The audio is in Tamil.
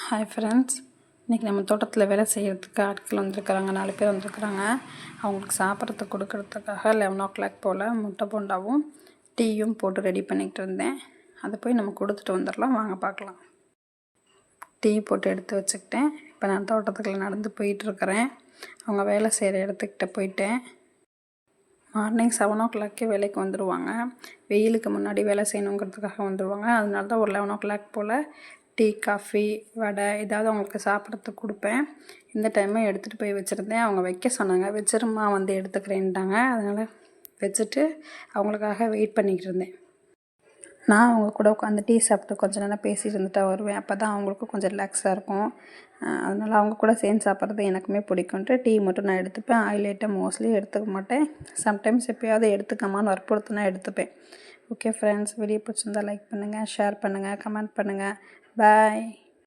ஹாய் ஃப்ரெண்ட்ஸ், இன்றைக்கி நம்ம தோட்டத்தில் வேலை செய்கிறதுக்கு ஆட்கள் வந்திருக்கிறாங்க. 4 பேர் வந்திருக்கிறாங்க. அவங்களுக்கு சாப்பிட்றதுக்கு கொடுக்கறதுக்காக 11 o'clock போல் முட்டை போண்டாவும் டீயும் போட்டு ரெடி பண்ணிக்கிட்டு இருந்தேன். அதை போய் நம்ம கொடுத்துட்டு வந்துடலாம், வாங்க பார்க்கலாம். டீ போட்டு எடுத்து வச்சுக்கிட்டேன். இப்போ நான் தோட்டத்துக்குள்ளே நடந்து போயிட்டுருக்கிறேன். அவங்க வேலை செய்கிற இடத்துக்கிட்ட போயிட்டேன். மார்னிங் 7 o'clock வேலைக்கு வந்துடுவாங்க. வெயிலுக்கு முன்னாடி வேலை செய்யணுங்கிறதுக்காக வந்துடுவாங்க. அதனால தான் ஒரு 11 o'clock போல் டீ, காஃபி, வடை ஏதாவது அவங்களுக்கு சாப்பிட்றதுக்கு கொடுப்பேன். இந்த டைமை எடுத்துகிட்டு போய் வச்சுருந்தேன். அவங்க வைக்க சொன்னாங்க. வச்சிருமா வந்து எடுத்துக்கிறேன்ட்டாங்க. அதனால் வச்சுட்டு அவங்களுக்காக வெயிட் பண்ணிக்கிட்டு இருந்தேன். நான் அவங்க கூட உட்காந்து டீ சாப்பிட்டு கொஞ்சம் நேரம் பேசிகிட்டு இருந்துட்டு வருவேன். அப்போ தான் அவங்களுக்கும் கொஞ்சம் ரிலாக்ஸாக இருக்கும். அதனால் அவங்க கூட சேர்ந்து சாப்பிட்றது எனக்குமே பிடிக்கும்ட்டு டீ மட்டும் நான் எடுத்துப்பேன். ஆயில் ஐட்டம் மோஸ்ட்லி எடுத்துக்க மாட்டேன். சம்டைம்ஸ் எப்போயாவது எடுத்துக்கமான்னு வற்புறுத்தினா எடுத்துப்பேன். ஓகே ஃப்ரெண்ட்ஸ், வீடியோ பிடிச்சிருந்தா லைக் பண்ணுங்கள், ஷேர் பண்ணுங்கள், கமெண்ட் பண்ணுங்கள். பாய்.